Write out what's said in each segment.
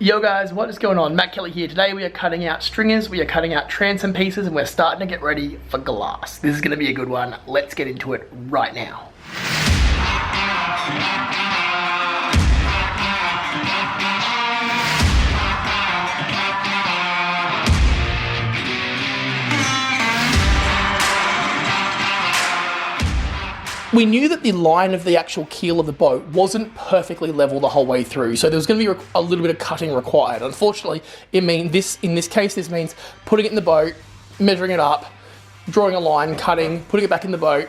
Yo guys, what is going on? Matt Kelly here. Today we are cutting out stringers, we are cutting out transom pieces, and we're starting to get ready for glass. This is going to be a good one. Let's get into it right now. We knew that the line of the actual keel of the boat wasn't perfectly level the whole way through, so there was going to be a little bit of cutting required. Unfortunately, in this case, this means putting it in the boat, measuring it up, drawing a line, cutting, putting it back in the boat,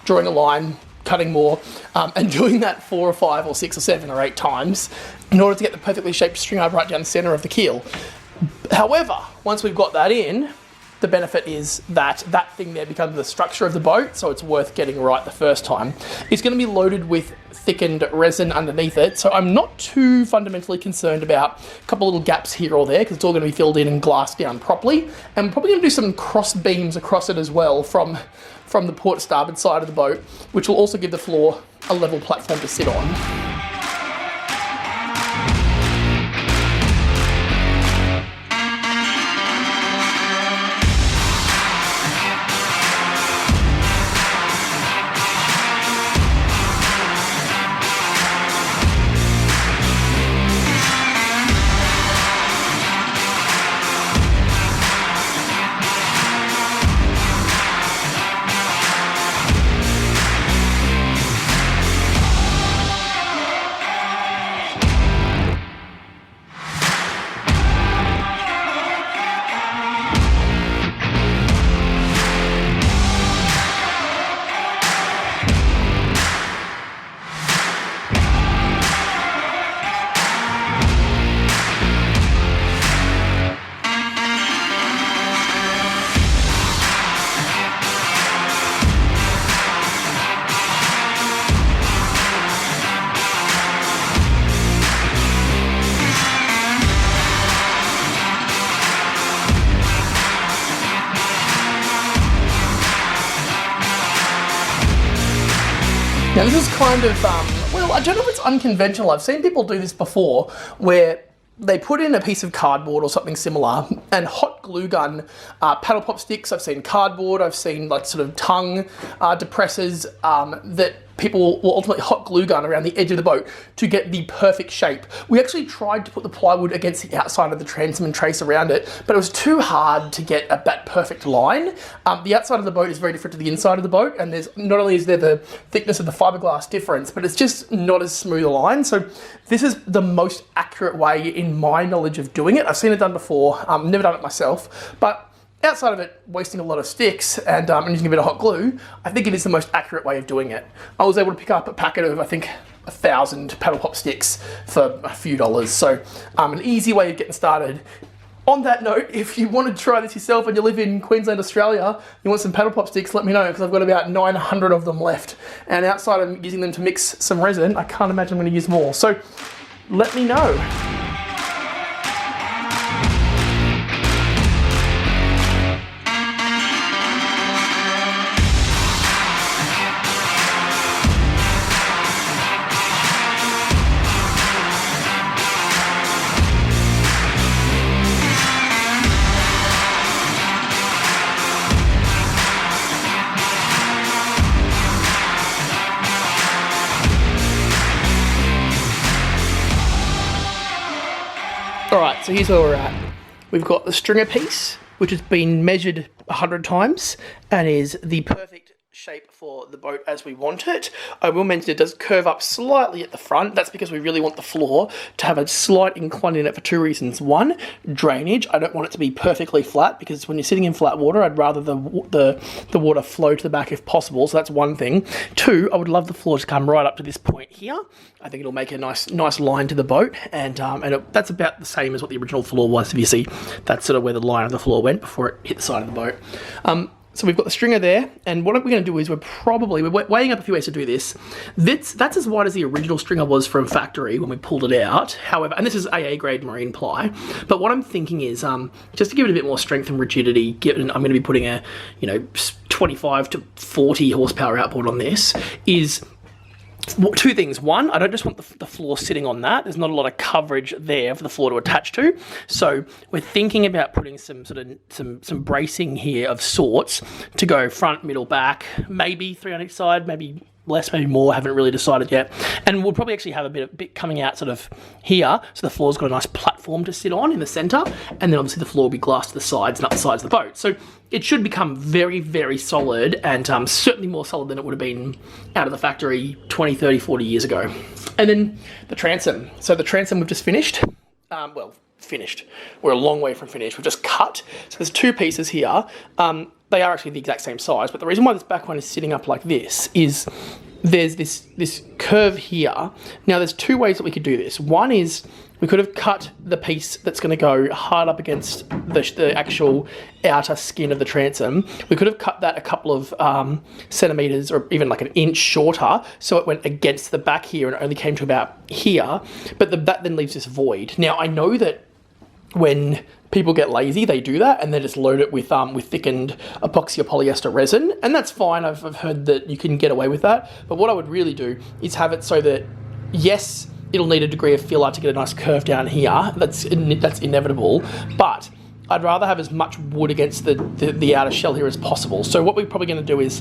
drawing a line, cutting more, and doing that 4 or 5 or 6 or 7 or 8 times in order to get the perfectly shaped stringer right down the center of the keel. However, once we've got that in, the benefit is that that thing there becomes the structure of the boat, so it's worth getting right the first time. It's going to be loaded with thickened resin underneath it, so I'm not too fundamentally concerned about a couple little gaps here or there, because it's all going to be filled in and glassed down properly. And we're probably going to do some cross beams across it as well from the port starboard side of the boat, which will also give the floor a level platform to sit on. Now this is kind of, well, I don't know if it's unconventional. I've seen people do this before where they put in a piece of cardboard or something similar and hot glue gun paddle pop sticks. I've seen cardboard, I've seen like sort of tongue depressors that people will ultimately hot glue gun around the edge of the boat to get the perfect shape. We actually tried to put the plywood against the outside of the transom and trace around it, but it was too hard to get that perfect line. The outside of the boat is very different to the inside of the boat, and there's not only is there the thickness of the fiberglass difference, but it's just not as smooth a line. So this is the most accurate way in my knowledge of doing it. I've seen it done before, never done it myself, but outside of it wasting a lot of sticks and using a bit of hot glue, I think it is the most accurate way of doing it. I was able to pick up a packet of, I think, 1,000 paddle pop sticks for a few dollars. So an easy way of getting started. On that note, if you want to try this yourself and you live in Queensland, Australia, you want some paddle pop sticks, let me know, because I've got about 900 of them left. And outside of using them to mix some resin, I can't imagine I'm going to use more. So let me know. Alright, so here's where we're at. We've got the stringer piece, which has been measured 100 times and is the perfect shape for the boat as we want it. I will mention it does curve up slightly at the front. That's because we really want the floor to have a slight incline in it for 2 reasons. 1, drainage. I don't want it to be perfectly flat, because when you're sitting in flat water, I'd rather the water flow to the back if possible. So that's one thing. 2, I would love the floor to come right up to this point here. I think it'll make a nice line to the boat, and that's about the same as what the original floor was. If you see, that's sort of where the line of the floor went before it hit the side of the boat. So we've got the stringer there, and what we're going to do is we're weighing up a few ways to do this. That's as wide as the original stringer was from factory when we pulled it out. However, and this is AA grade marine ply, but what I'm thinking is just to give it a bit more strength and rigidity, I'm going to be putting a 25 to 40 horsepower outboard on this, is two things. One, I don't just want the floor sitting on that. There's not a lot of coverage there for the floor to attach to. So we're thinking about putting some bracing here of sorts to go front, middle, back, maybe 3 on each side, maybe less, maybe more, haven't really decided yet. And we'll probably actually have a bit coming out sort of here, so the floor's got a nice platform to sit on in the center, and then obviously the floor will be glass to the sides and up the sides of the boat. So it should become very, very solid, and certainly more solid than it would have been out of the factory 20, 30, 40 years ago. And then the transom. So the transom we've just finished. Well, finished. We're a long way from finished. We've just cut. So there's 2 pieces here. They are actually the exact same size, but the reason why this back one is sitting up like this is there's this curve here. Now there's 2 ways that we could do this. One is we could have cut the piece that's going to go hard up against the actual outer skin of the transom. We could have cut that a couple of centimeters or even like an inch shorter, so it went against the back here and it only came to about here, but that then leaves this void. Now I know that when people get lazy, they do that and they just load it with thickened epoxy or polyester resin, and that's fine. I've heard that you can get away with that, but what I would really do is have it so that, yes, it'll need a degree of filler to get a nice curve down here. That's inevitable, but I'd rather have as much wood against the outer shell here as possible. So what we're probably going to do is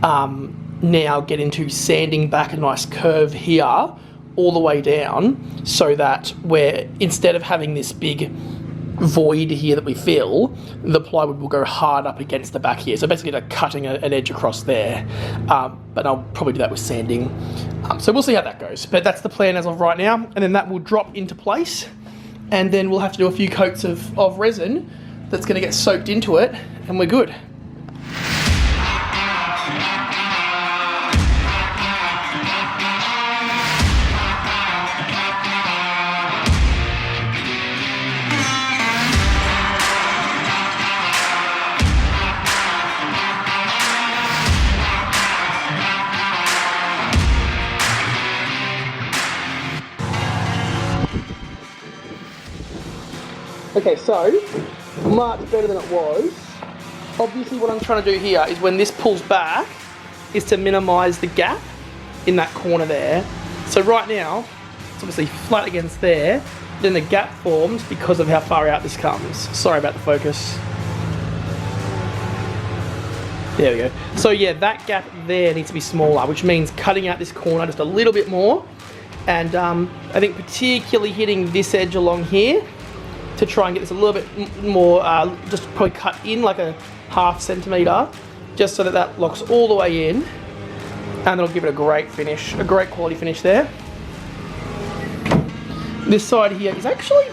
now get into sanding back a nice curve here all the way down, so that we're, instead of having this big void here that we fill, the plywood will go hard up against the back here. So basically like cutting an edge across there, but I'll probably do that with sanding. So we'll see how that goes, but that's the plan as of right now, and then that will drop into place, and then we'll have to do a few coats of resin that's going to get soaked into it, and we're good. Okay, so much better than it was. Obviously what I'm trying to do here is when this pulls back is to minimize the gap in that corner there. So right now, it's obviously flat against there, then the gap forms because of how far out this comes. Sorry about the focus. There we go. So yeah, that gap there needs to be smaller, which means cutting out this corner just a little bit more. And I think particularly hitting this edge along here, to try and get this a little bit more, just probably cut in like a ½ centimeter, just so that locks all the way in, and it'll give it a great finish, a great quality finish there. This side here is actually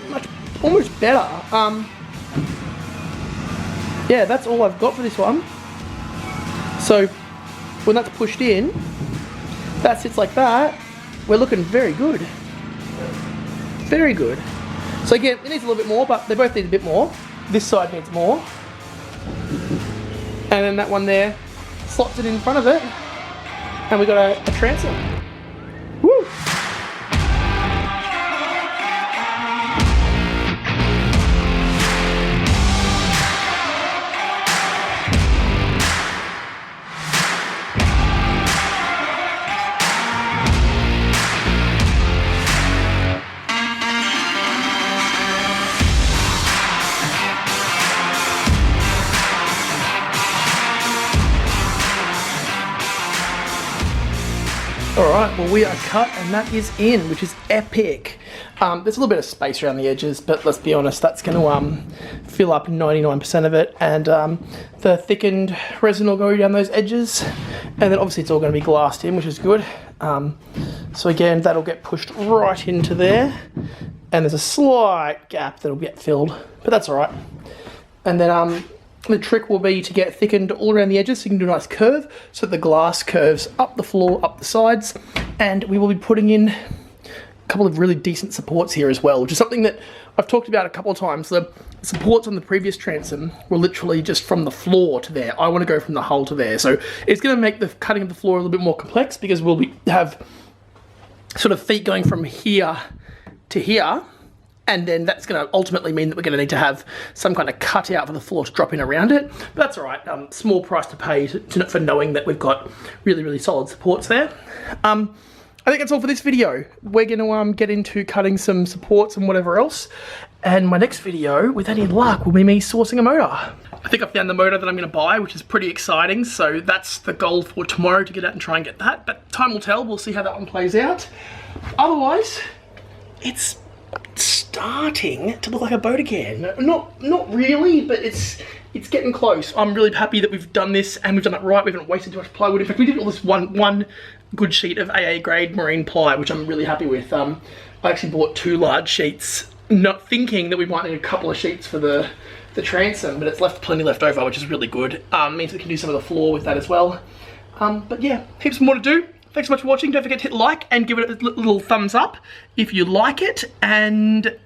almost better. Yeah, that's all I've got for this one. So when that's pushed in, that sits like that, we're looking very good. Very good. So again, it needs a little bit more, but they both need a bit more. This side needs more. And then that one there slots it in front of it, and we got a transom. Woo! Alright, well we are cut and that is in, which is epic. There's a little bit of space around the edges, but let's be honest, that's going to fill up 99% of it, and the thickened resin will go down those edges, and then obviously it's all going to be glassed in, which is good. So again, that'll get pushed right into there, and there's a slight gap that'll get filled, but that's alright. And then the trick will be to get thickened all around the edges so you can do a nice curve, so that the glass curves up the floor, up the sides, and we will be putting in a couple of really decent supports here as well, which is something that I've talked about a couple of times. The supports on the previous transom were literally just from the floor to there. I want to go from the hull to there, so it's going to make the cutting of the floor a little bit more complex, because we'll have sort of feet going from here to here, and then that's going to ultimately mean that we're going to need to have some kind of cutout for the floor to drop in around it. But that's all right. Small price to pay for knowing that we've got really, really solid supports there. I think that's all for this video. We're going to get into cutting some supports and whatever else. And my next video, with any luck, will be me sourcing a motor. I think I found the motor that I'm going to buy, which is pretty exciting. So that's the goal for tomorrow, to get out and try and get that. But time will tell. We'll see how that one plays out. Otherwise, it's starting to look like a boat again. Not really, but it's getting close. I'm really happy that we've done this and we've done it right. We haven't wasted too much plywood. In fact, we did all this one good sheet of AA grade marine ply, which I'm really happy with. I actually bought 2 large sheets, not thinking that we might need a couple of sheets for the transom, but it's left plenty left over, which is really good. Means we can do some of the floor with that as well. But yeah, heaps more to do. Thanks so much for watching. Don't forget to hit like and give it a little thumbs up if you like it, and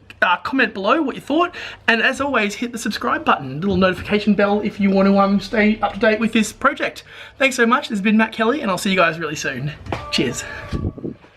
comment below what you thought. And as always, hit the subscribe button, little notification bell if you want to stay up to date with this project. Thanks so much. This has been Matt Kelly, and I'll see you guys really soon. Cheers.